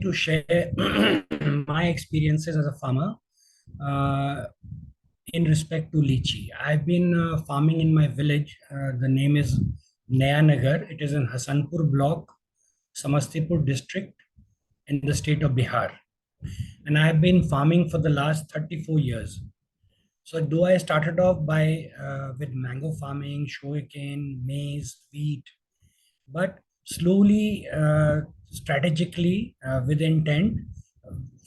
to share my experiences as a farmer uh, in respect to lychee. I've been farming in my village. The name is Nayanagar. It is in Hasanpur block, Samastipur district in the state of Bihar. And I've been farming for the last 34 years. So though I started off by with mango farming, sugarcane, maize, wheat, but slowly, strategically, with intent,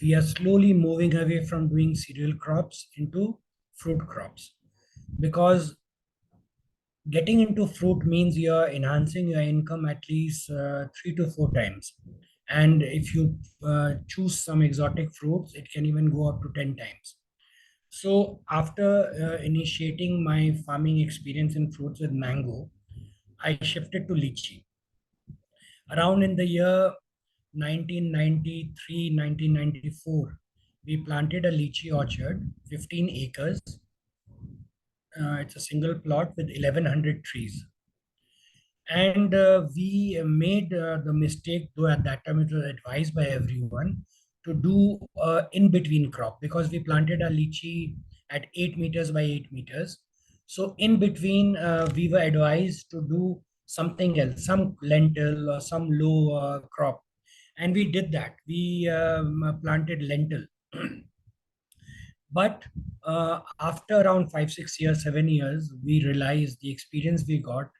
we are slowly moving away from doing cereal crops into fruit crops, because getting into fruit means you're enhancing your income at least 3 to 4 times. And if you choose some exotic fruits, it can even go up to 10 times. So after initiating my farming experience in fruits with mango, I shifted to lychee. Around in the year 1993, 1994, we planted a lychee orchard, 15 acres. It's a single plot with 1100 trees. And we made the mistake, though at that time it was advised by everyone, to do in between crop, because we planted a lychee at 8 meters by 8 meters. So in between, we were advised to do something else, some lentil or some low crop. And we did that. We planted lentil. But after around 5, 6 years, 7 years, we realized the experience we got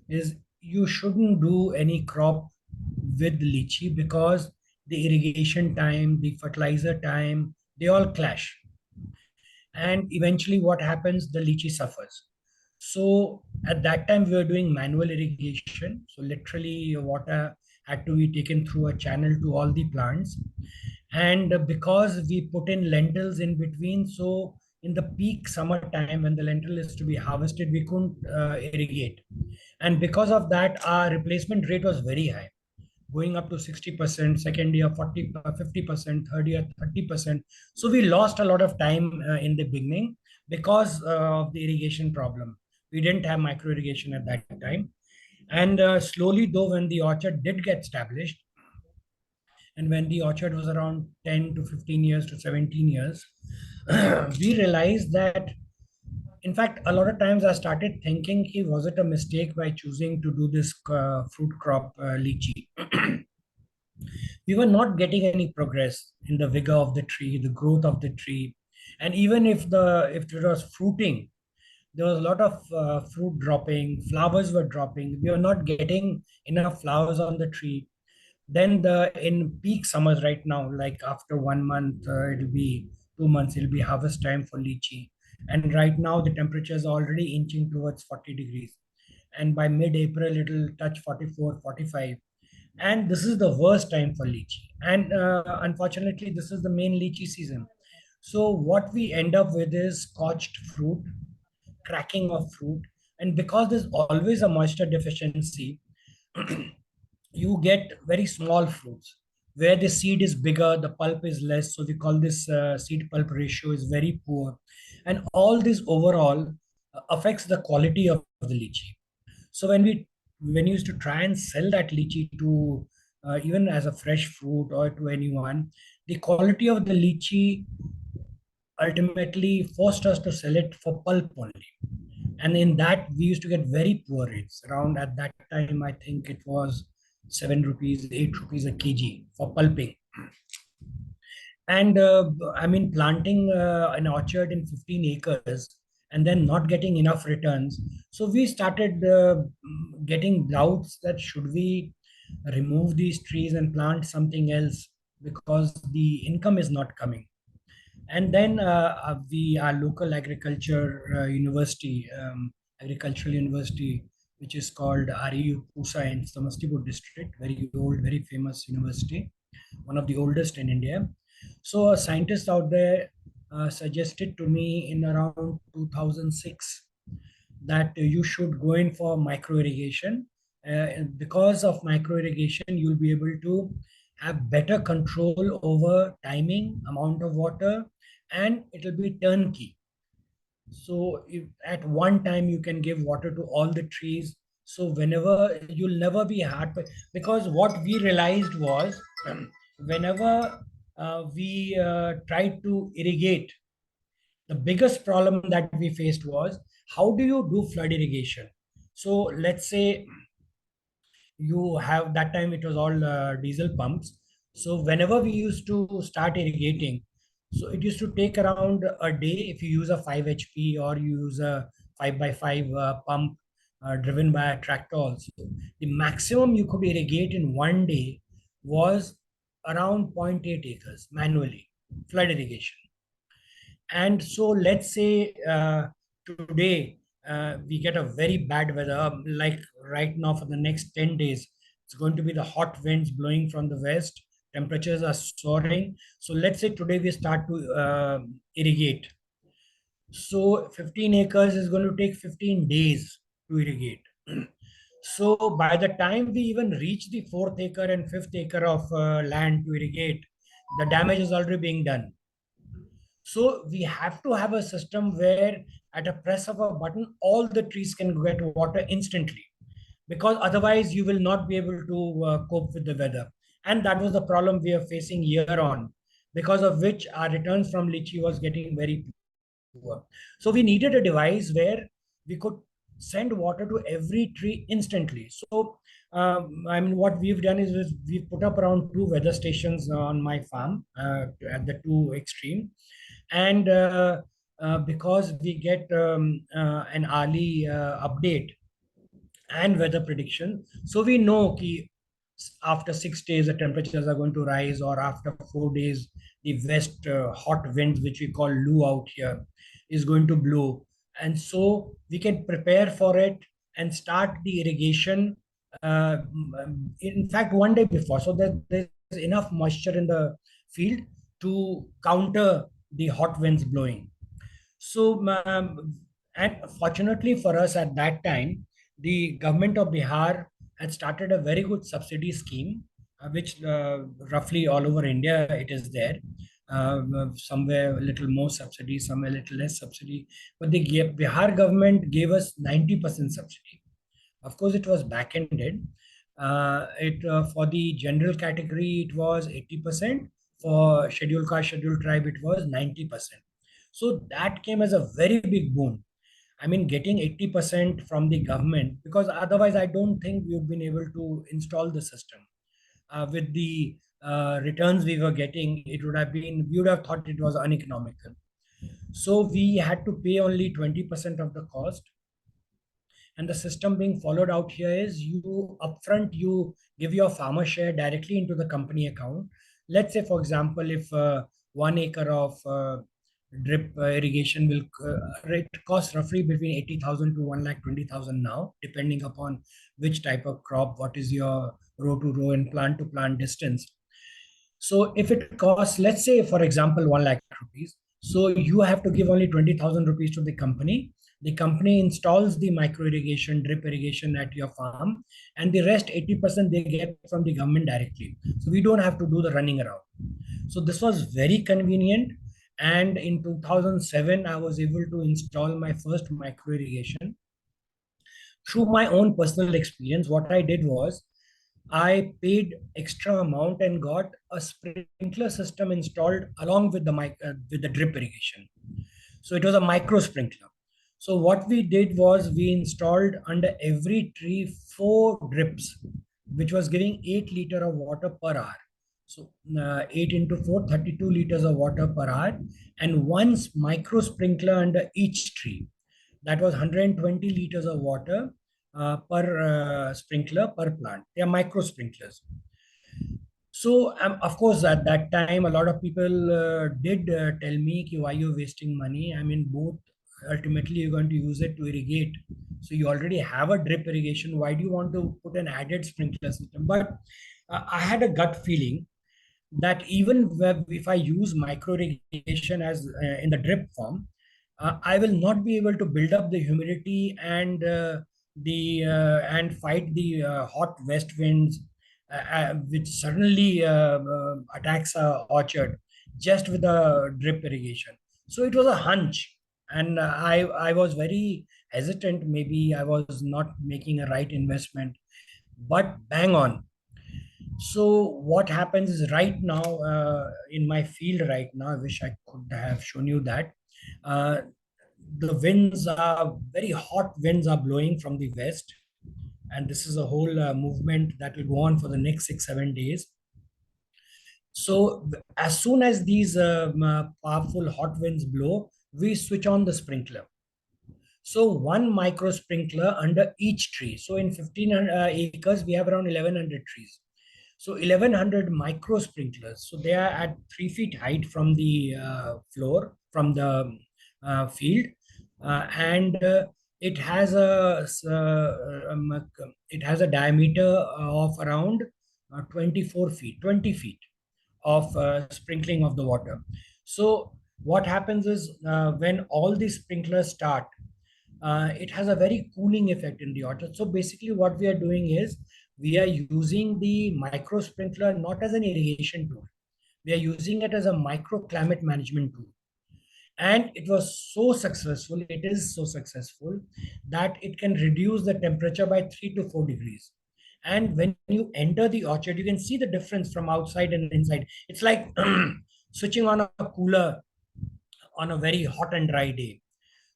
is you shouldn't do any crop with lychee, because the irrigation time, the fertilizer time, they all clash. And eventually, what happens? The lychee suffers. So at that time, we were doing manual irrigation. So literally, water had to be taken through a channel to all the plants. And because we put in lentils in between, so in the peak summer time when the lentil is to be harvested, we couldn't irrigate. And because of that, our replacement rate was very high, going up to 60%, second year 40, 50%, third year 30%. So we lost a lot of time in the beginning because of the irrigation problem. We didn't have micro irrigation at that time. And slowly, though, when the orchard did get established, and when the orchard was around 10 to 15 years to 17 years, we realized that, in fact, a lot of times I started thinking, was it a mistake by choosing to do this fruit crop, lychee? We were not getting any progress in the vigor of the tree, the growth of the tree. And even if it was fruiting, there was a lot of fruit dropping, flowers were dropping. We were not getting enough flowers on the tree. Then the in peak summers right now, like after 1 month, it'll be 2 months, it'll be harvest time for lychee. And right now the temperatures are already inching towards 40 degrees. And by mid-April, it'll touch 44, 45. And this is the worst time for lychee. And unfortunately, this is the main lychee season. So what we end up with is scorched fruit, cracking of fruit. And because there's always a moisture deficiency, you get very small fruits. Where the seed is bigger, the pulp is less. So we call this seed pulp ratio is very poor. And all this overall affects the quality of the lychee. So when we used to try and sell that lychee to even as a fresh fruit or to anyone, the quality of the lychee ultimately forced us to sell it for pulp only. And in that, we used to get very poor rates. Around at that time, I think it was 7 rupees, 8 rupees a kg for pulping. And I mean, planting an orchard in 15 acres and then not getting enough returns. So we started getting doubts that should we remove these trees and plant something else, because the income is not coming. And then our local agricultural university, which is called REU Pusa in Samastipur district, very old, very famous university, one of the oldest in India. So a scientist out there suggested to me in around 2006 that you should go in for micro irrigation. Because of micro irrigation, you'll be able to have better control over timing, amount of water, and it'll be turnkey. So if at one time you can give water to all the trees, so whenever you'll never be hard, because what we realized was whenever we tried to irrigate, the biggest problem that we faced was, how do you do flood irrigation? So let's say you have, that time it was all diesel pumps. So whenever we used to start irrigating, so it used to take around a day if you use a 5 HP or you use a 5 by 5 pump driven by a tractor also. The maximum you could irrigate in one day was around zero point 0.8 acres manually, flood irrigation. And so let's say today we get a very bad weather, like right now for the next 10 days. It's going to be the hot winds blowing from the west. Temperatures are soaring. So let's say today we start to irrigate. So 15 acres is going to take 15 days to irrigate. So by the time we even reach the fourth acre and fifth acre of land to irrigate, the damage is already being done. So we have to have a system where at a press of a button, all the trees can get water instantly, because otherwise you will not be able to cope with the weather. And that was the problem we are facing year on, because of which our returns from lychee was getting very poor. So we needed a device where we could send water to every tree instantly. So I mean, what we've done is we've put up around two weather stations on my farm at the two extreme, and because we get an early update and weather prediction, so we know ki after 6 days the temperatures are going to rise, or after 4 days the west hot winds, which we call lu out here, is going to blow. And so we can prepare for it and start the irrigation in fact one day before, so that there's enough moisture in the field to counter the hot winds blowing. So, and fortunately for us at that time, the government of Bihar had started a very good subsidy scheme, which roughly all over India it is there. Somewhere a little more subsidy, somewhere a little less subsidy. But the Bihar government gave us 90% subsidy. Of course, it was back-ended. It For the general category, it was 80%. For scheduled caste, scheduled tribe, it was 90%. So that came as a very big boon. I mean, getting 80% from the government, because otherwise, I don't think we would been able to install the system. With the returns we were getting, it would have been, we would have thought it was uneconomical. So we had to pay only 20% of the cost. And the system being followed out here is, you upfront you give your farmer share directly into the company account. Let's say, for example, if 1 acre of drip irrigation will it costs roughly between 80,000 to 1,20,000 now, depending upon which type of crop, what is your row to row and plant to plant distance. So if it costs, let's say, for example, 1 lakh rupees, so you have to give only 20,000 rupees to the company. The company installs the micro irrigation, drip irrigation at your farm, and the rest 80% they get from the government directly. So we don't have to do the running around. So this was very convenient. And in 2007, I was able to install my first micro irrigation. Through my own personal experience, what I did was, I paid extra amount and got a sprinkler system installed along with the with the drip irrigation. So it was a micro sprinkler. So what we did was, we installed under every tree four drips, which was giving 8 liter of water per hour. So 8 into 4, 32 liters of water per hour, and one micro sprinkler under each tree. That was 120 liters of water per sprinkler per plant. They are micro sprinklers. So, of course, at that time, a lot of people did tell me, ki, why you're wasting money? I mean, both ultimately you're going to use it to irrigate. So you already have a drip irrigation. Why do you want to put an added sprinkler system? But I had a gut feeling that even if I use micro irrigation as in the drip form, I will not be able to build up the humidity and the and fight the hot west winds, which suddenly attacks a orchard just with a drip irrigation. So it was a hunch, and I was very hesitant. Maybe I was not making a right investment, but bang on. So what happens is right now in my field right now, I wish I could have shown you that uh, the winds are very hot winds are blowing from the west, and this is a whole movement that will go on for the next 6 7 days. So as soon as these powerful hot winds blow, we switch on the sprinkler. So one micro sprinkler under each tree. So in 15 acres, we have around 1100 trees. So 1100 micro sprinklers. So they are at 3 feet height from the floor, from the field, and it has it has a diameter of around 24 feet, 20 feet of sprinkling of the water. So what happens is when all these sprinklers start, it has a very cooling effect in the orchard. So basically, what we are doing is we are using the micro sprinkler not as an irrigation tool. We are using it as a micro climate management tool. And it was so successful, it is so successful that it can reduce the temperature by 3 to 4 degrees. And when you enter the orchard, you can see the difference from outside and inside. It's like switching on a cooler on a very hot and dry day.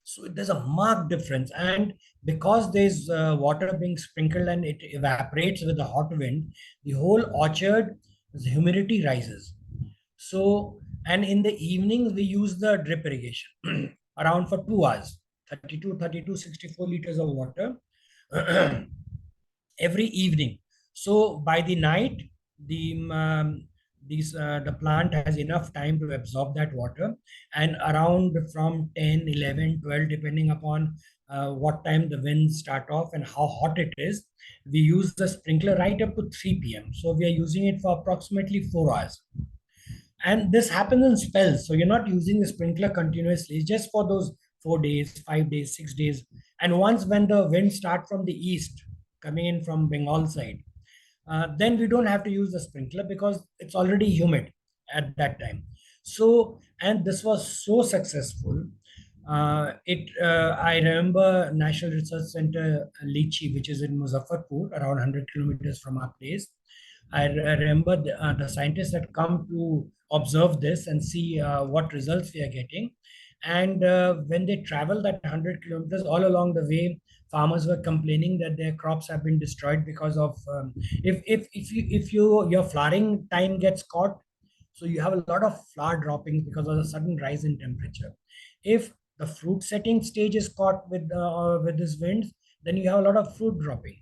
So there's a marked difference. And because there's water being sprinkled and it evaporates with the hot wind, the whole orchard, the humidity rises. So, and in the evenings, we use the drip irrigation around for 2 hours, 32, 64 liters of water every evening. So by the night, the plant has enough time to absorb that water, and around from 10, 11, 12, depending upon what time the winds start off and how hot it is, we use the sprinkler right up to 3 p.m. So we are using it for approximately 4 hours. And this happens in spells. So you're not using the sprinkler continuously. It's just for those 4 days, 5 days, 6 days. And once when the winds start from the east, coming in from Bengal side, then we don't have to use the sprinkler because it's already humid at that time. So, and this was so successful. I remember National Research Center Litchi, which is in Muzaffarpur, around 100 kilometers from our place. I remember the scientists had come to observe this and see what results we are getting. And when they travel that 100 kilometers, all along the way, farmers were complaining that their crops have been destroyed because of if your flowering time gets caught, so you have a lot of flower droppings because of the sudden rise in temperature. If the fruit setting stage is caught with this winds, then you have a lot of fruit dropping.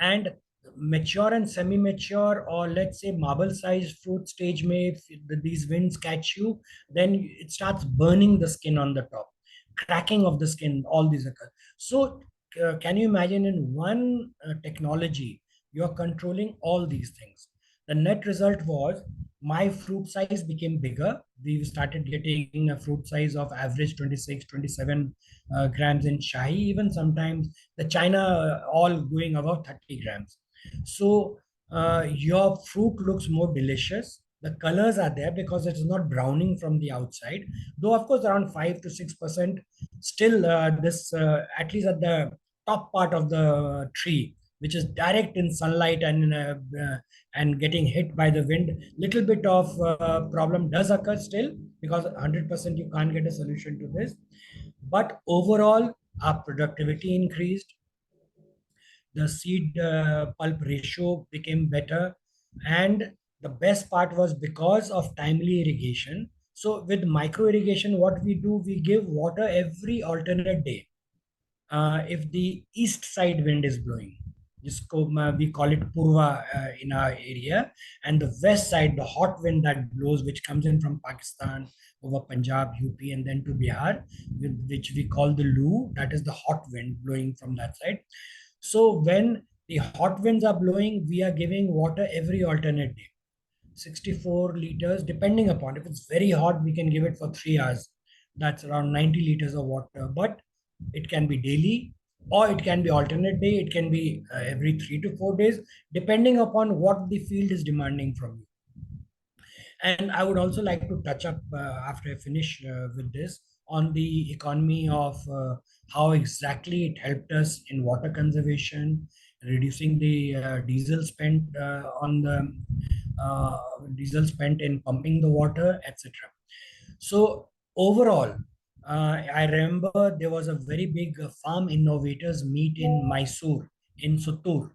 And mature and semi-mature, or let's say marble sized fruit stage, may if these winds catch you, then it starts burning the skin on the top, cracking of the skin, all these occur. So can you imagine, in one technology you're controlling all these things? The net result was my fruit size became bigger. We started getting a fruit size of average 26, 27 grams in shahi, even sometimes the China all going above 30 grams. So your fruit looks more delicious. The colors are there because it's not browning from the outside. Though, of course, around 5 to 6% still this, at least at the top part of the tree, which is direct in sunlight and getting hit by the wind, little bit of problem does occur still, because 100% you can't get a solution to this. But overall, our productivity increased, the seed pulp ratio became better, and the best part was because of timely irrigation. So with micro irrigation, what we do, we give water every alternate day. If the east side wind is blowing, we call it purva in our area, and the west side, the hot wind that blows, which comes in from Pakistan over Punjab, UP, and then to Bihar, which we call the Lu, that is the hot wind blowing from that side. So when the hot winds are blowing, we are giving water every alternate day, 64 liters, depending upon, if it's very hot, we can give it for 3 hours. That's around 90 liters of water. But it can be daily, or it can be alternate day. It can be every 3 to 4 days, depending upon what the field is demanding from you. And I would also like to touch up, after I finish with this, on the economy of how exactly it helped us in water conservation, reducing the diesel spent on the uh, diesel spent in pumping the water, etc. So overall, I remember there was a very big farm innovators meet in Mysore, in Suttur,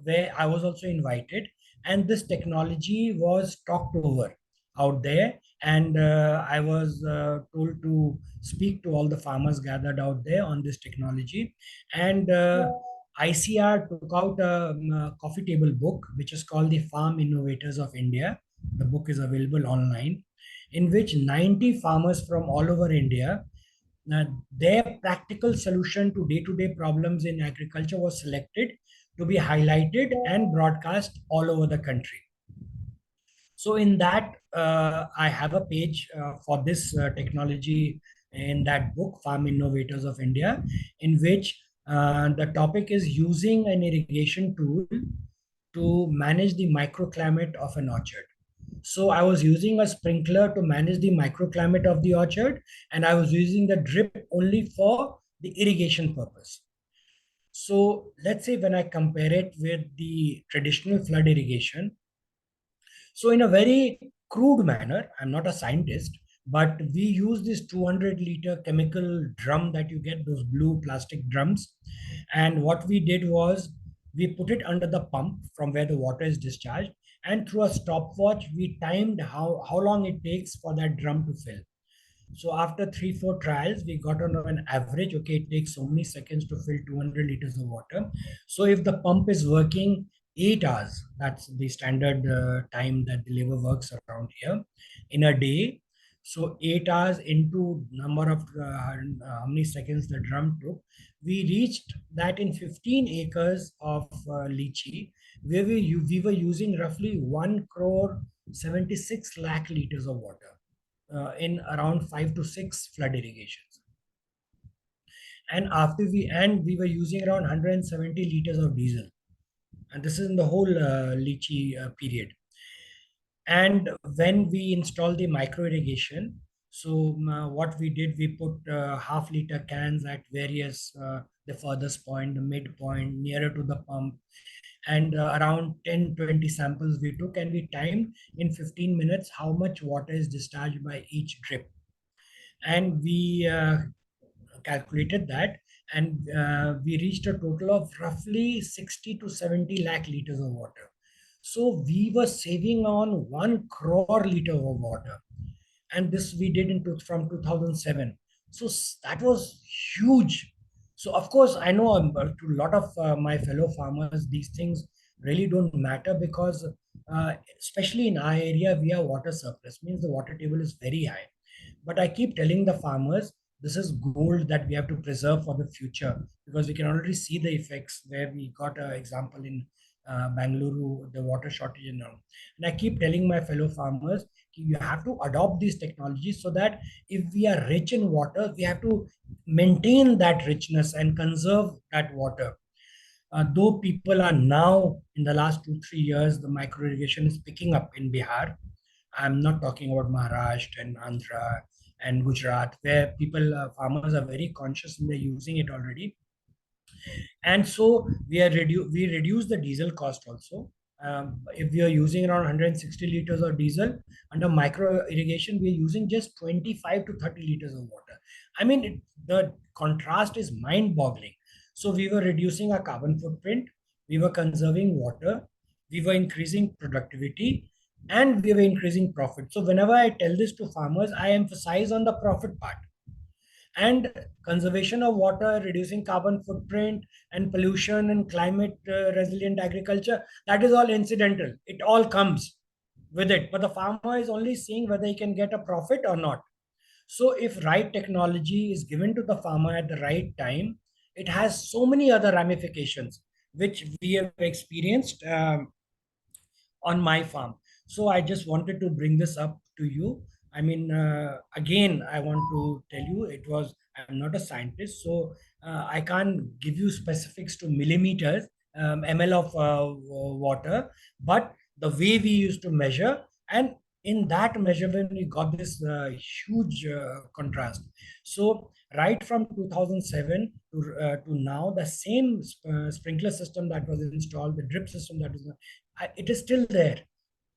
where I was also invited, and this technology was talked over out there. And I was told to speak to all the farmers gathered out there on this technology. And ICR took out a coffee table book, which is called the Farm Innovators of India. The book is available online, in which 90 farmers from all over India, uh, their practical solution to day-to-day problems in agriculture was selected to be highlighted and broadcast all over the country. So in that, I have a page for this technology in that book, Farm Innovators of India, in which the topic is using an irrigation tool to manage the microclimate of an orchard. So I was using a sprinkler to manage the microclimate of the orchard, and I was using the drip only for the irrigation purpose. So let's say when I compare it with the traditional flood irrigation, so in a very crude manner, I'm not a scientist, but we use this 200-liter chemical drum that you get, those blue plastic drums. And what we did was we put it under the pump from where the water is discharged. And through a stopwatch, we timed how long it takes for that drum to fill. So after 3, 4 trials, we got on an average, okay, it takes so many seconds to fill 200 liters of water. So if the pump is working 8 hours, that's the standard time that the labor works around here in a day. So 8 hours into number of how many seconds the drum took, we reached that in 15 acres of lychee, where we were using roughly 1 crore 76 lakh liters of water in around 5 to 6 flood irrigations. And we were using around 170 liters of diesel, and this is in the whole lychee period. And when we installed the micro irrigation, so what we did, we put half-liter cans at various the furthest point, the midpoint, nearer to the pump, and around 10-20 samples we took, and we timed in 15 minutes how much water is discharged by each drip. And we calculated that, and we reached a total of roughly 60 to 70 lakh liters of water. So we were saving on 1 crore liter of water, and this we did from 2007. So that was huge. So of course I know, to a lot of my fellow farmers, these things really don't matter, because especially in our area we have water surplus, means the water table is very high. But I keep telling the farmers, this is gold that we have to preserve for the future, because we can already see the effects, where we got an example in Bangalore, the water shortage and all. And I keep telling my fellow farmers, you have to adopt these technologies, so that if we are rich in water, we have to maintain that richness and conserve that water. Though people are now, in the last 2, 3 years, the micro irrigation is picking up in Bihar. I'm not talking about Maharashtra and Andhra and Gujarat, where farmers are very conscious and they're using it already. And so we reduce the diesel cost also. If we are using around 160 liters of diesel, under micro irrigation we are using just 25 to 30 liters of water. I mean, the contrast is mind boggling. So we were reducing our carbon footprint, we were conserving water, we were increasing productivity, and we were increasing profit. So whenever I tell this to farmers, I emphasize on the profit part. And conservation of water, reducing carbon footprint, and pollution and climate resilient agriculture, that is all incidental. It all comes with it. But the farmer is only seeing whether he can get a profit or not. So if right technology is given to the farmer at the right time, it has so many other ramifications, which we have experienced on my farm. So I just wanted to bring this up to you. I mean, again, I want to tell you, I'm not a scientist, so I can't give you specifics to millimeters, ml of water, but the way we used to measure, and in that measurement we got this huge contrast. So right from 2007 to now, the same sprinkler system that was installed, the drip system that is, it is still there.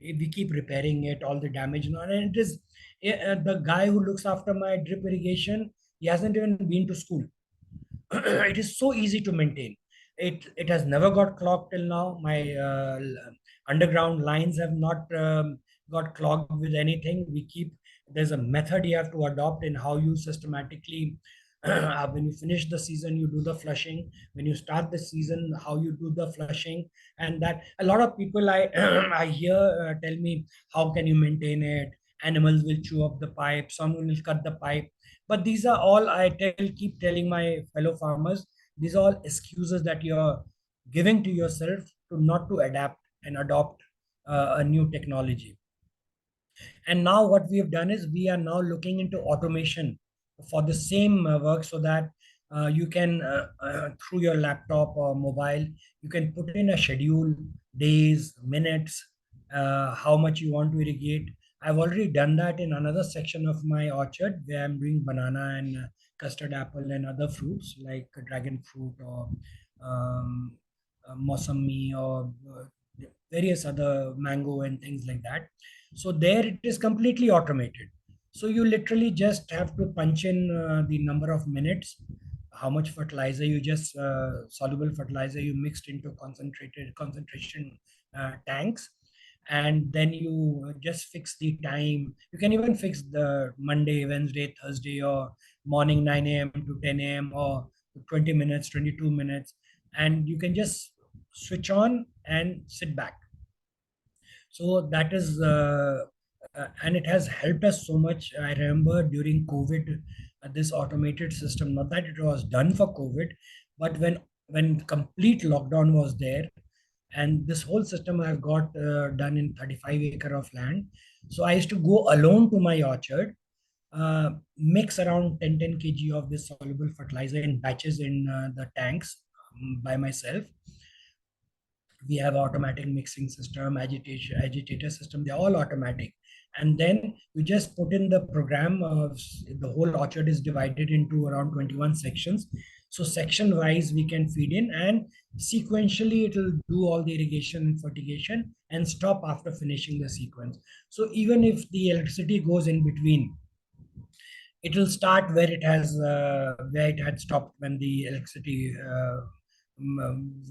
We keep repairing it, all the damage, and it is the guy who looks after my drip irrigation, he hasn't even been to school. It is so easy to maintain. It has never got clogged till now. My underground lines have not got clogged with anything. We keep There's a method you have to adopt in how you systematically when you finish the season you do the flushing, when you start the season how you do the flushing. And that a lot of people I I hear tell me, how can you maintain it? Animals will chew up the pipe, someone will cut the pipe. But these are all, keep telling my fellow farmers, these are all excuses that you're giving to yourself to not to adapt and adopt a new technology. And now what we have done is we are now looking into automation for the same work, so that you can through your laptop or mobile, you can put in a schedule, days, minutes, how much you want to irrigate. I've already done that in another section of my orchard where I'm doing banana and custard apple and other fruits like dragon fruit or um, mosami or various other mango and things like that. So there it is completely automated. So you literally just have to punch in the number of minutes, how much fertilizer you just soluble fertilizer you mixed into concentrated concentration tanks, and then you just fix the time. You can even fix the Monday, Wednesday, Thursday, or morning 9 a.m. to 10 a.m. or 20 minutes, 22 minutes, and you can just switch on and sit back. So that is and it has helped us so much. I remember during COVID, this automated system, not that it was done for COVID, but when complete lockdown was there, and this whole system I've got done in 35 acre of land. So I used to go alone to my orchard, mix around 10 kg of this soluble fertilizer in batches in the tanks, by myself. We have automatic mixing system, agitation agitator system, they're all automatic. And then you just put in the program of, the whole orchard is divided into around 21 sections. So section wise we can feed in, and sequentially it will do all the irrigation and fertigation and stop after finishing the sequence. So even if the electricity goes in between, it will start where it had stopped when the electricity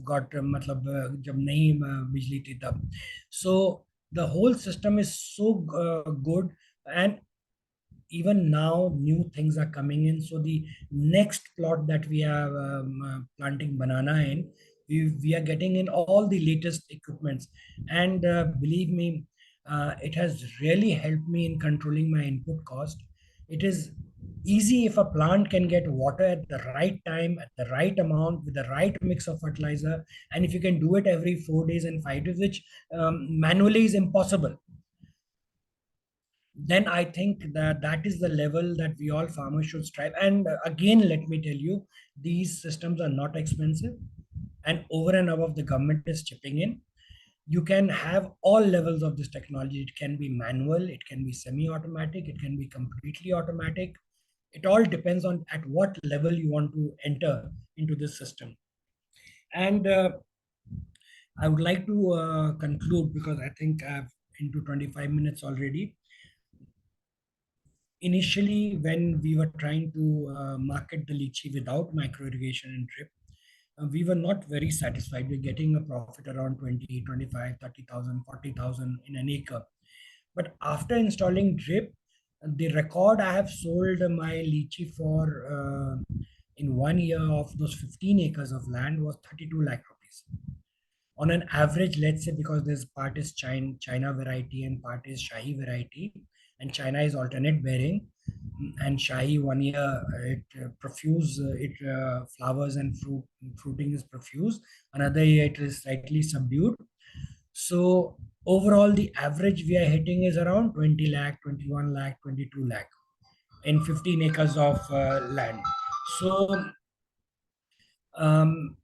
got मतलब जब नहीं बिजली थी तब. So the whole system is so good. And even now new things are coming in. So the next plot that we are planting banana in, we are getting in all the latest equipments. And believe me, it has really helped me in controlling my input cost. It is easy if a plant can get water at the right time, at the right amount, with the right mix of fertilizer. And if you can do it every 4 days and 5 days, which manually is impossible, then I think that that is the level that we all farmers should strive. And again, let me tell you, these systems are not expensive, and over and above, the government is chipping in. You can have all levels of this technology. It can be manual, it can be semi-automatic, it can be completely automatic. It all depends on at what level you want to enter into this system. And I would like to conclude, because I think I've into 25 minutes already. Initially, when we were trying to market the lychee without micro irrigation and drip, we were not very satisfied with getting a profit around 20, 25, 30,000, 40,000 in an acre. But after installing drip, the record I have sold my lychee for in 1 year of those 15 acres of land was 32 lakh rupees on an average. Let's say, because this part is China variety and part is Shahi variety, and China is alternate bearing, and Shahi 1 year it profuse, it flowers and fruiting is profuse. Another year it is slightly subdued. So overall, the average we are hitting is around 20 lakh, 21 lakh, 22 lakh in 15 acres of land. So um,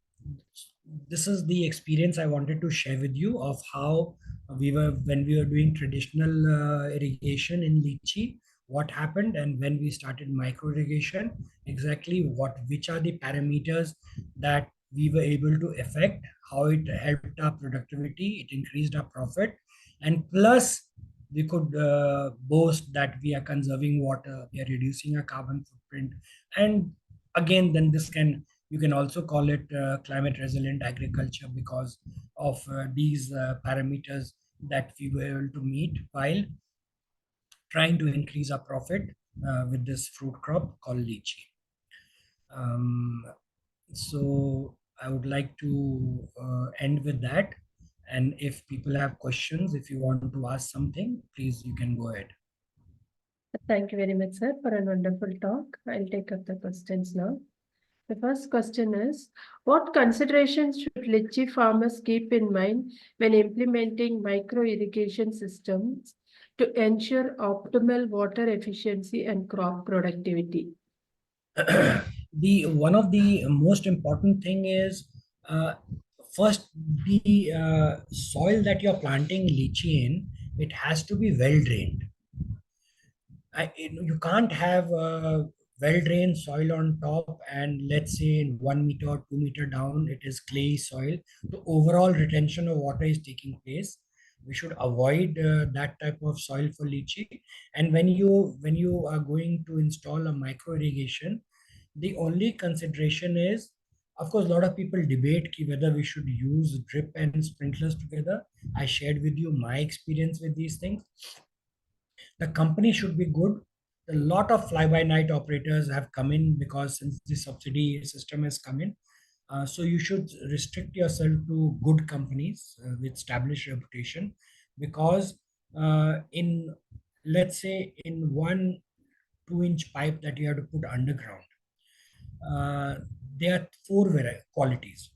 this is the experience I wanted to share with you of how When we were doing traditional irrigation in lychee, what happened, and when we started micro irrigation, exactly which are the parameters that we were able to affect, how it helped our productivity, it increased our profit, and plus we could boast that we are conserving water, we are reducing our carbon footprint, and again, then this can, you can also call it climate resilient agriculture because of these parameters that we were able to meet while trying to increase our profit with this fruit crop called lychee. Um, so I would like to end with that. And if people have questions, if you want to ask something, please you can go ahead. Thank you very much, sir, for a wonderful talk. I'll take up the questions now. The first question is, what considerations should lychee farmers keep in mind when implementing micro irrigation systems to ensure optimal water efficiency and crop productivity? The one of the most important thing is uh, first the soil that you're planting lychee in, it has to be well drained. You can't have well-drained soil on top, and let's say in 1 meter or 2 meter down, it is clay soil. The overall retention of water is taking place. We should avoid that type of soil for lychee. And when you are going to install a micro irrigation, the only consideration is, of course, a lot of people debate whether we should use drip and sprinklers together. I shared with you my experience with these things. The company should be good. A lot of fly-by-night operators have come in because since the subsidy system has come in. So you should restrict yourself to good companies with established reputation, because in, let's say, in one 2-inch pipe that you have to put underground, uh, there are four qualities.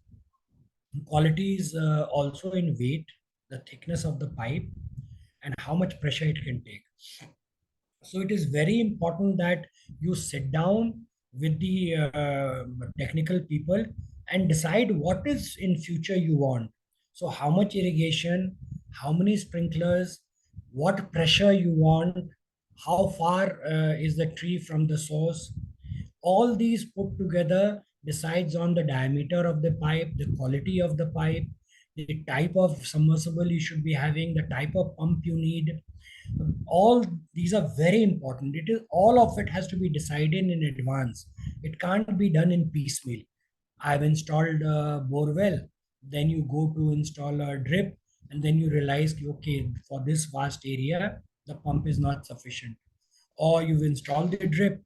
Qualities also in weight, the thickness of the pipe, and how much pressure it can take. So it is very important that you sit down with the technical people and decide what is in future you want. So how much irrigation, how many sprinklers, what pressure you want, how far is the tree from the source. All these put together decides on the diameter of the pipe, the quality of the pipe, the type of submersible you should be having, the type of pump you need. All these are very important. It is, all of it has to be decided in advance. It can't be done in piecemeal. I've installed a bore well, then you go to install a drip, and then you realize, okay, for this vast area the pump is not sufficient. Or you've installed the drip,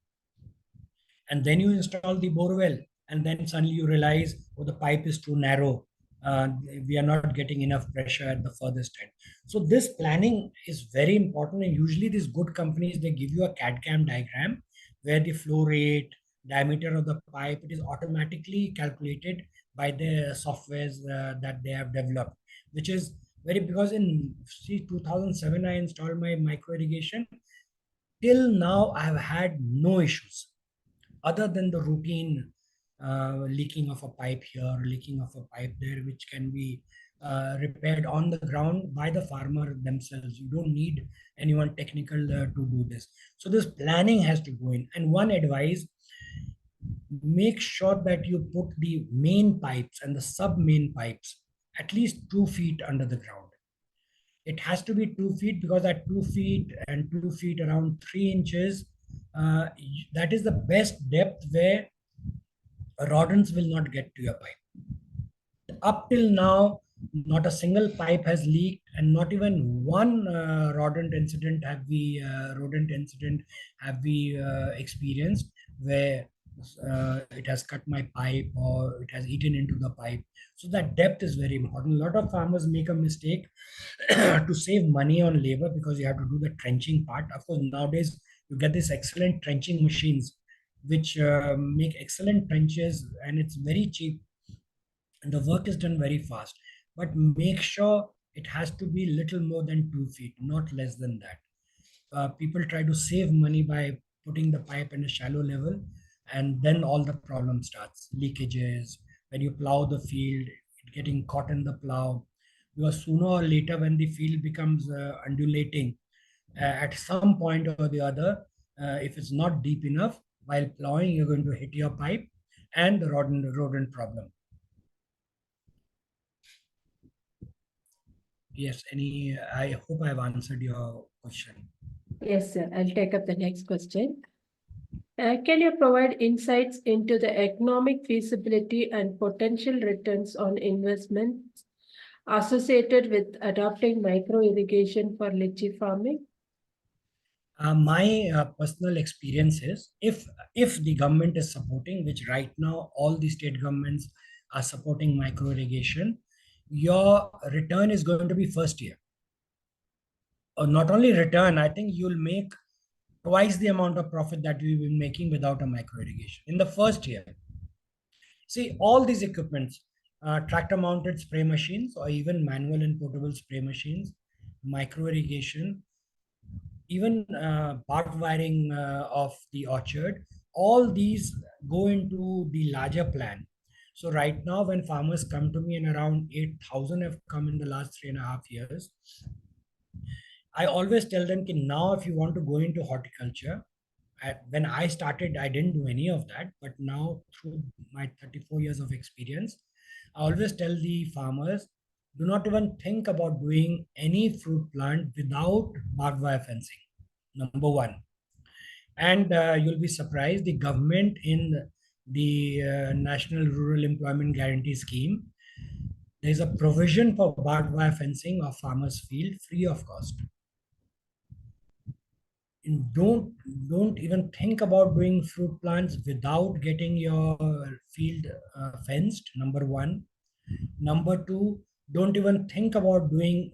and then you install the bore well, and then suddenly you realize, oh, the pipe is too narrow. uh, we are not getting enough pressure at the furthest end. So this planning is very important, and usually these good companies, they give you a CAD/CAM diagram where the flow rate, diameter of the pipe, it is automatically calculated by the softwares that they have developed, which is very, because in, see, 2007 I installed my micro irrigation. Till now I have had no issues other than the routine leaking of a pipe here, leaking of a pipe there, which can be repaired on the ground by the farmer themselves. You don't need anyone technical to do this. So this planning has to go in. And one advice: make sure that you put the main pipes and the sub main pipes at least 2 feet under the ground. It has to be 2 feet, because at 2 feet and 2 feet around 3 inches, that is the best depth where rodents will not get to your pipe. Up till now, not a single pipe has leaked, and not even one rodent incident have we experienced where it has cut my pipe or it has eaten into the pipe. So that depth is very important. A lot of farmers make a mistake to save money on labor, because you have to do the trenching part. Of course, nowadays you get these excellent trenching machines which make excellent trenches, and it's very cheap, and the work is done very fast. But make sure it has to be little more than 2 feet, not less than that. People try to save money by putting the pipe in a shallow level, and then all the problem starts. Leakages, when you plow the field, it getting caught in the plow. because sooner or later, when the field becomes undulating, at some point or the other, if it's not deep enough, while plowing, you're going to hit your pipe and the rodent problem. Yes, I hope I've answered your question. Yes, sir. I'll take up the next question. Can you provide insights into the economic feasibility and potential returns on investments associated with adopting micro irrigation for lychee farming? My personal experience is, if the government is supporting, which right now all the state governments are supporting micro irrigation, your return is going to be first year. Or not only return, I think you'll make twice the amount of profit that we've been making without a micro irrigation in the first year. See, all these equipments, tractor mounted spray machines, or even manual and portable spray machines, micro irrigation, even bark wiring of the orchard, all these go into the larger plan. So right now, when farmers come to me, and around 8,000 have come in the last 3.5 years, I always tell them, now if you want to go into horticulture, when I started, I didn't do any of that. But now, through my 34 years of experience, I always tell the farmers, do not even think about doing any fruit plant without barbed wire fencing. Number one. And you'll be surprised, the government in the National Rural Employment Guarantee Scheme, there's a provision for barbed wire fencing of farmers' field free of cost. And don't even think about doing fruit plants without getting your field fenced. Number one. Number two, don't even think about doing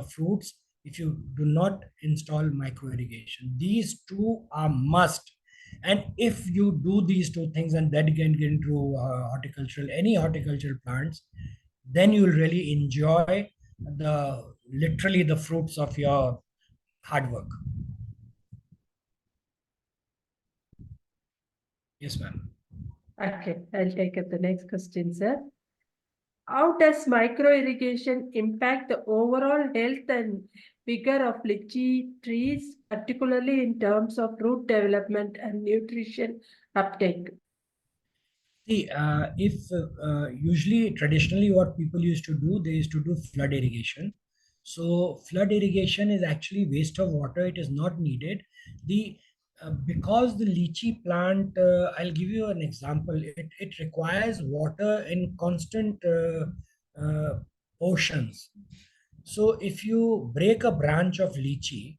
fruits if you do not install micro irrigation. These two are must. And if you do these two things and then get into any horticultural plants, then you'll really enjoy literally the fruits of your hard work. Yes, ma'am. Okay, I'll take up the next question, sir. How does micro irrigation impact the overall health and vigor of lychee trees, particularly in terms of root development and nutrition uptake? See, if usually traditionally what people used to do, they used to do flood irrigation. So flood irrigation is actually waste of water. It is not needed. The Because the lychee plant, I'll give you an example. It requires water in constant portions. So if you break a branch of lychee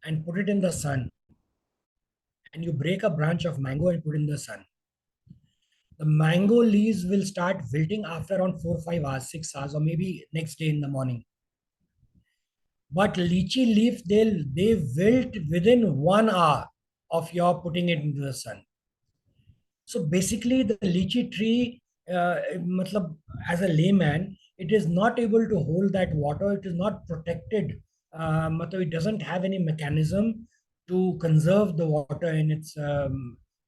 and put it in the sun, and you break a branch of mango and put it in the sun, the mango leaves will start wilting after around 4 5 hours, 6 hours, or maybe next day in the morning. But lychee leaf, they wilt within 1 hour of your putting it into the sun. So basically, the lychee tree, matlab, as a layman, it is not able to hold that water. It is not protected. Matlab, it doesn't have any mechanism to conserve the water in its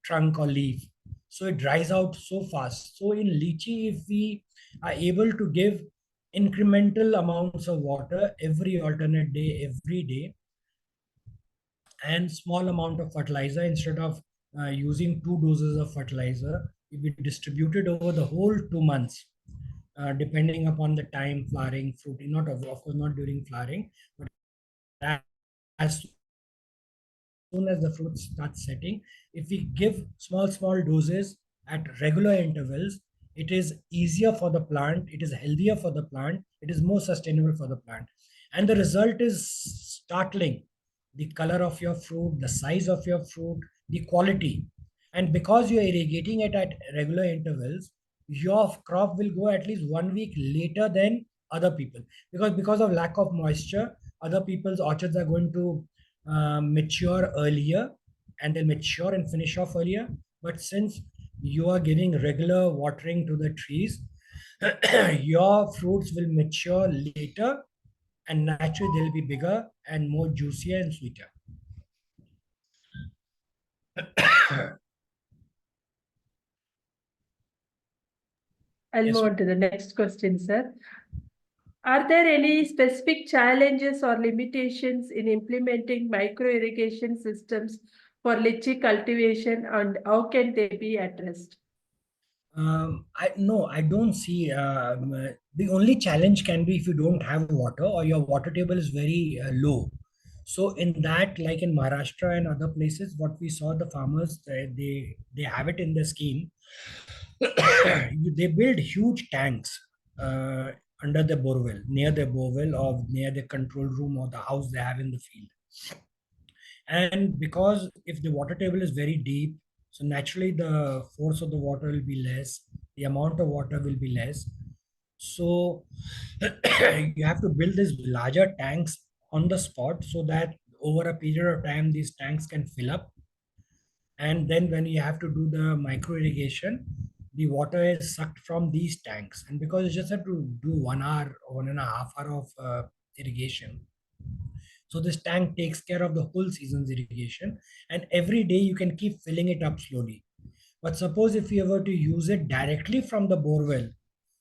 trunk or leaf. So it dries out so fast. So in lychee, if we are able to give incremental amounts of water every alternate day, every day, and small amount of fertilizer, instead of using 2 doses of fertilizer, if we distribute it over the whole 2 months, depending upon the time flowering, fruiting, not of course not during flowering, but as soon as the fruit starts setting, if we give small doses at regular intervals, it is easier for the plant, it is healthier for the plant, it is more sustainable for the plant, and the result is startling. The color of your fruit, the size of your fruit, the quality. And because you are irrigating it at regular intervals, your crop will go at least 1 week later than other people, because of lack of moisture, other people's orchards are going to mature earlier, and they'll mature and finish off earlier. But since you are giving regular watering to the trees, your fruits will mature later, and naturally they'll be bigger and more juicier and sweeter. I'll Yes, move ma'am. on to the next question, sir. Are there any specific challenges or limitations in implementing micro irrigation systems for lychee cultivation, and how can they be addressed? I no, I don't see. The only challenge can be if you don't have water or your water table is very low. So in that, like in Maharashtra and other places, what we saw the farmers they have it in the scheme. They build huge tanks uh, under the borewell, near the borewell or near the control room or the house they have in the field. And because if the water table is very deep, so naturally the force of the water will be less, the amount of water will be less. So you have to build these larger tanks on the spot so that over a period of time these tanks can fill up. And then when you have to do the micro irrigation, the water is sucked from these tanks. And because you just have to do 1 hour, 1.5 hour of irrigation, so this tank takes care of the whole season's irrigation, and every day you can keep filling it up slowly. But suppose if you were to use it directly from the borewell,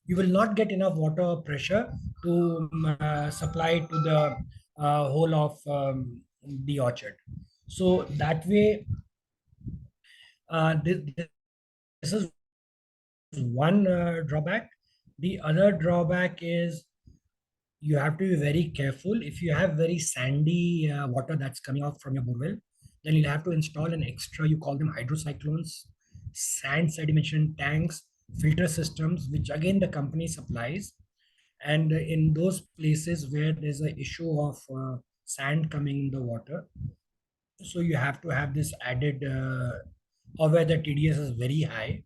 you will not get enough water or pressure to supply it to the whole of the orchard. So that way, this is one drawback. The other drawback is you have to be very careful. If you have very sandy water that's coming out from your borewell, then you'll have to install an extra, you call them hydrocyclones, sand sedimentation tanks, filter systems, which again the company supplies. And in those places where there's an issue of sand coming in the water, so you have to have this added, or where the TDS is very high.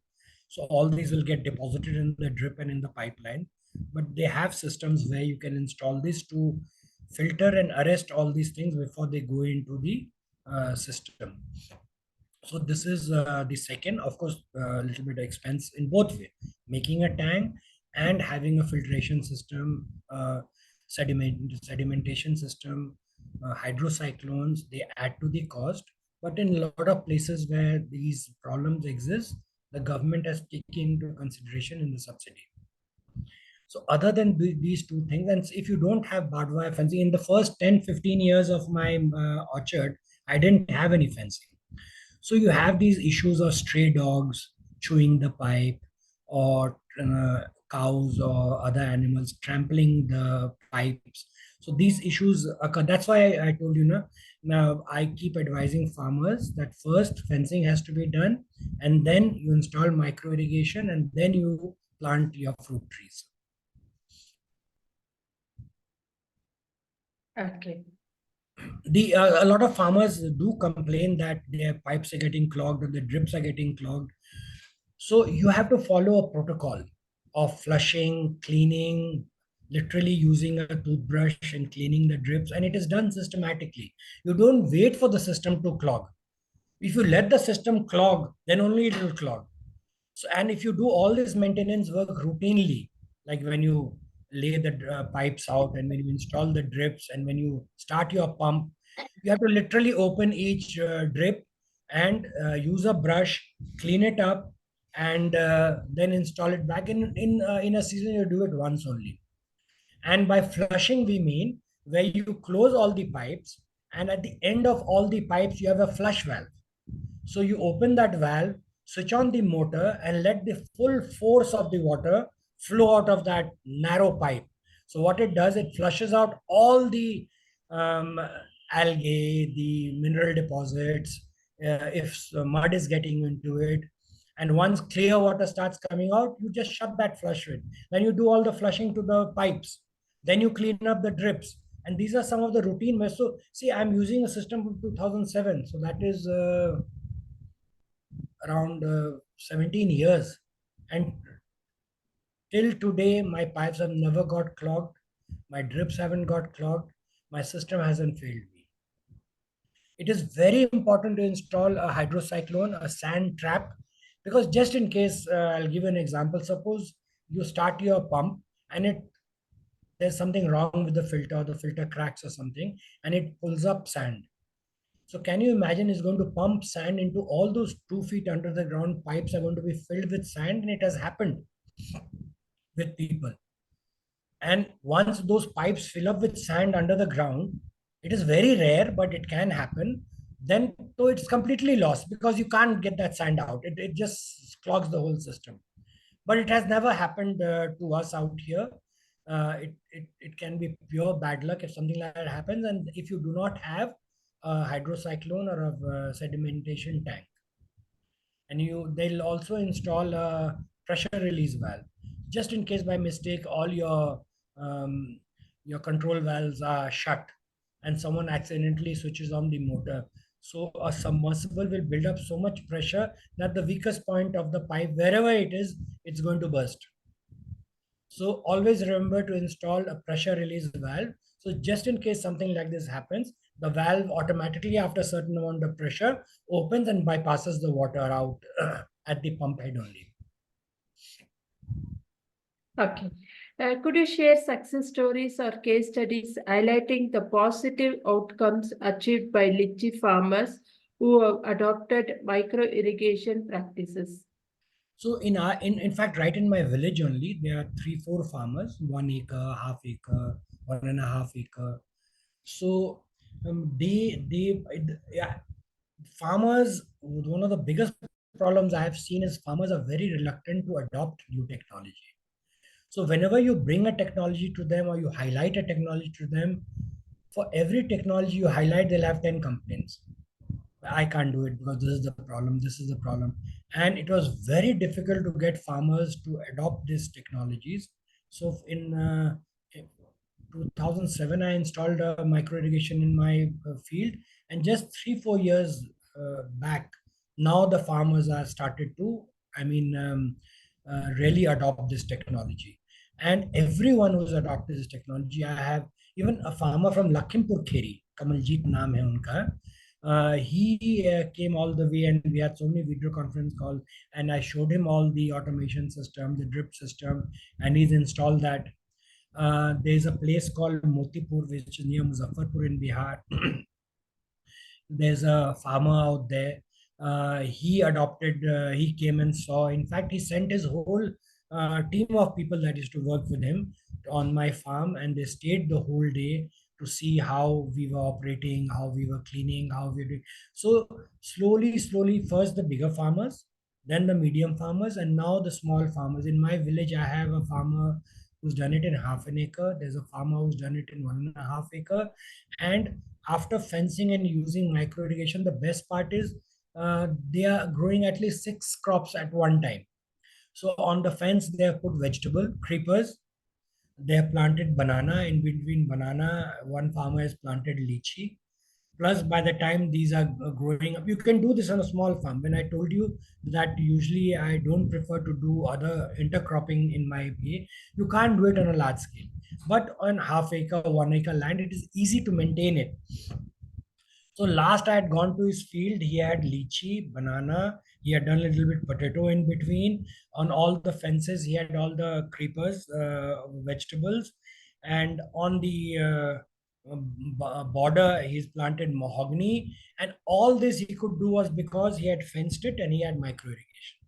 So all these will get deposited in the drip and in the pipeline. But they have systems where you can install this to filter and arrest all these things before they go into the system. So this is the second, of course, a little bit of expense in both way, making a tank and having a filtration system, sedimentation system, hydrocyclones, they add to the cost. But in a lot of places where these problems exist, the government has taken into consideration in the subsidy. So other than these two things, and if you don't have barbed wire fencing, in the first 10, 15 years of my orchard, I didn't have any fencing. So you have these issues of stray dogs chewing the pipe, or cows or other animals trampling the pipes. So these issues occur. That's why I told you now I keep advising farmers that first fencing has to be done, and then you install micro irrigation, and then you plant your fruit trees. Okay. The A lot of farmers do complain that their pipes are getting clogged or the drips are getting clogged. So you have to follow a protocol of flushing, cleaning, literally using a toothbrush and cleaning the drips, and it is done systematically. You don't wait for the system to clog. If you let the system clog, then only it will clog. So, and if you do all this maintenance work routinely, like when you lay the pipes out and when you install the drips and when you start your pump, you have to literally open each drip and use a brush, clean it up, and then install it back. In a season, you do it once only. And by flushing, we mean where you close all the pipes, and at the end of all the pipes, you have a flush valve. So you open that valve, switch on the motor, and let the full force of the water flow out of that narrow pipe. So what it does, it flushes out all the um, algae, the mineral deposits, if mud is getting into it. And once clear water starts coming out, you just shut that flush with. Then you do all the flushing to the pipes. Then you clean up the drips. And these are some of the routine measures. So, see, I'm using a system from 2007. So that is around 17 years, and till today my pipes have never got clogged, my drips haven't got clogged, my system hasn't failed me. It is very important to install a hydrocyclone, a sand trap, because just in case, I'll give you an example. Suppose you start your pump and it there's something wrong with the filter cracks or something, and it pulls up sand. So can you imagine it's going to pump sand into all those 2 feet under the ground pipes are going to be filled with sand, and it has happened with people. And once those pipes fill up with sand under the ground, it is very rare, but it can happen. Then, so it's completely lost because you can't get that sand out. It just clogs the whole system. But it has never happened to us out here. It can be pure bad luck if something like that happens, and if you do not have a hydrocyclone or a sedimentation tank. And they'll also install a pressure release valve just in case by mistake all um, your control valves are shut and someone accidentally switches on the motor. So a submersible will build up so much pressure that the weakest point of the pipe, wherever it is, it's going to burst. So always remember to install a pressure release valve. So just in case something like this happens, the valve automatically after a certain amount of pressure opens and bypasses the water out at the pump head only. Okay. Could you share success stories or case studies highlighting the positive outcomes achieved by litchi farmers who have adopted micro irrigation practices? So in fact, right in my village only, there are 3 4 farmers, 1 acre, half acre, 1.5 acre. So yeah, farmers, one of the biggest problems I have seen is farmers are very reluctant to adopt new technology. So whenever you bring a technology to them or you highlight a technology to them, for every technology you highlight, they'll have 10 complaints. I can't do it because this is the problem, this is the problem. And it was very difficult to get farmers to adopt these technologies. So in 2007, I installed a micro irrigation in my field, and just 3 4 years back, now the farmers are started to, I mean, really adopt this technology. And everyone who's adopted this technology, I have even a farmer from Lakhimpur Kheri, Kamaljeet naam hai unka. He came all the way, and we had so many video conference calls, and I showed him all the automation system, the drip system, and he's installed that. There's a place called Motipur, which is near Muzaffarpur in Bihar. There's a farmer out there. He came and saw. In fact, he sent his whole team of people that used to work with him on my farm, and they stayed the whole day to see how we were operating, how we were cleaning, how we were doing. So slowly, first the bigger farmers, then the medium farmers, and now the small farmers. In my village, I have a farmer who's done it in half an acre. There's a farmer who's done it in 1.5 acre, and after fencing and using micro irrigation, the best part is they are growing at least 6 crops at one time. So on the fence, they have put vegetable, creepers. They have planted banana. In between banana, one farmer has planted lychee. Plus, by the time these are growing up, you can do this on a small farm. When I told you that usually I don't prefer to do other intercropping in my way, you can't do it on a large scale. But on half acre, 1 acre land, it is easy to maintain it. So last I had gone to his field, he had lychee, banana. He had done a little bit potato in between. On all the fences, he had all the creepers, vegetables, and on the border, he's planted mahogany. And all this he could do was because he had fenced it and he had micro irrigation.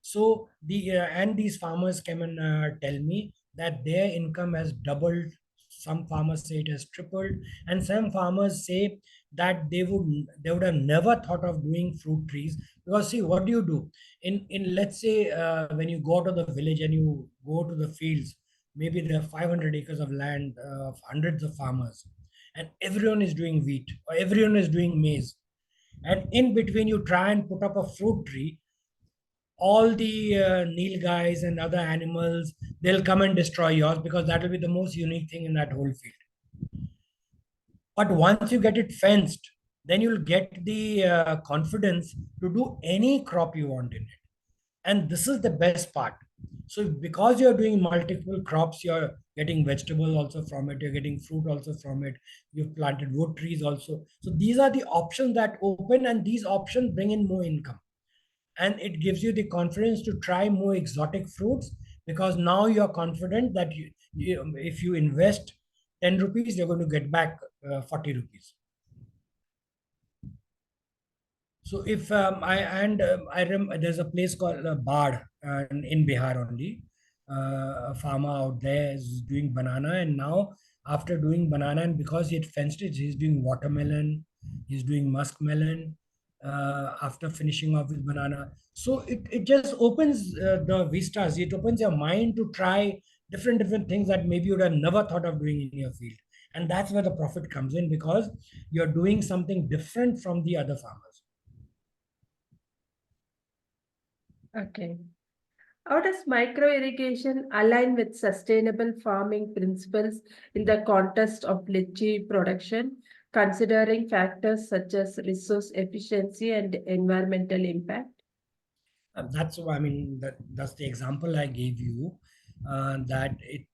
So and these farmers came and tell me that their income has doubled. Some farmers say it has tripled, and some farmers say that they would have never thought of doing fruit trees. Because see, what do you do in let's say when you go to the village and you go to the fields, maybe there are 500 acres of land of hundreds of farmers, and everyone is doing wheat or everyone is doing maize, and in between you try and put up a fruit tree, all the Nil guys and other animals, they'll come and destroy yours because that will be the most unique thing in that whole field. But once you get it fenced, then you'll get the confidence to do any crop you want in it. And this is the best part. So because you're doing multiple crops, you're getting vegetable also from it, you're getting fruit also from it, you've planted wood trees also. So these are the options that open, and these options bring in more income, and it gives you the confidence to try more exotic fruits, because now you're confident that if you invest 10 rupees, you're going to get back 40 rupees. So if I and I there's a place called Bad in Bihar only. a farmer out there is doing banana, and now after doing banana, and because he had fenced it, he's doing watermelon, he's doing muskmelon after finishing off with banana. So it just opens the vistas. It opens your mind to try different things that maybe you would have never thought of doing in your field. And that's where the profit comes in, because you're doing something different from the other farmers. Okay. How does micro irrigation align with sustainable farming principles in the context of lychee production, considering factors such as resource efficiency and environmental impact? That's why, I mean, that's the example I gave you. That it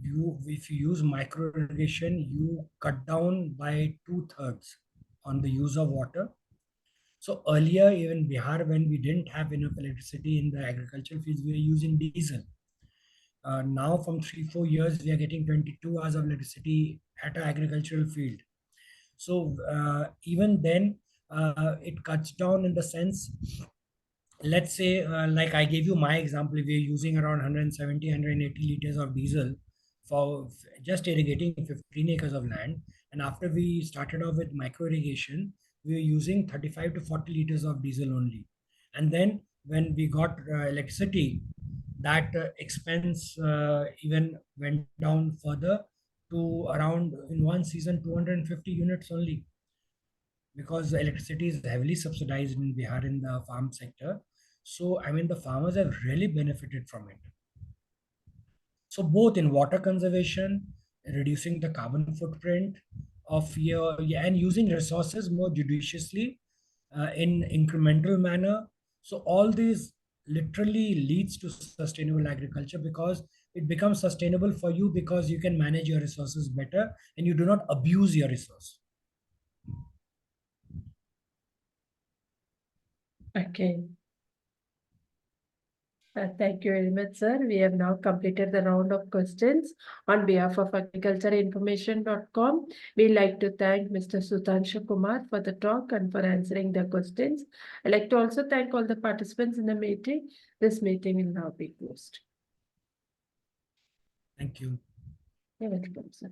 you if you use micro irrigation, you cut down by 2/3 on the use of water. So earlier, even Bihar, when we didn't have enough electricity in the agricultural fields, we were using diesel. Now, from 3 4 years, we are getting 22 hours of electricity at an agricultural field. So even then, it cuts down in the sense, let's say, like I gave you my example, we're using around 170 liters of diesel for just irrigating 15 acres of land. And after we started off with micro irrigation, we were using 35 to 40 liters of diesel only. And then when we got electricity, that expense even went down further to around, in one season, 250 units only, because electricity is heavily subsidized in Bihar in the farm sector. So, I mean, the farmers have really benefited from it. So, both in water conservation, reducing the carbon footprint of your, yeah, and using resources more judiciously in incremental manner. So, all these literally leads to sustainable agriculture, because it becomes sustainable for you because you can manage your resources better and you do not abuse your resource. Okay. Thank you very much, sir. We have now completed the round of questions. On behalf of agricultureinformation.com, we like to thank Mr. Sudhanshu Kumar for the talk and for answering the questions. I'd like to also thank all the participants in the meeting. This meeting will now be closed. Thank you. You're welcome, sir.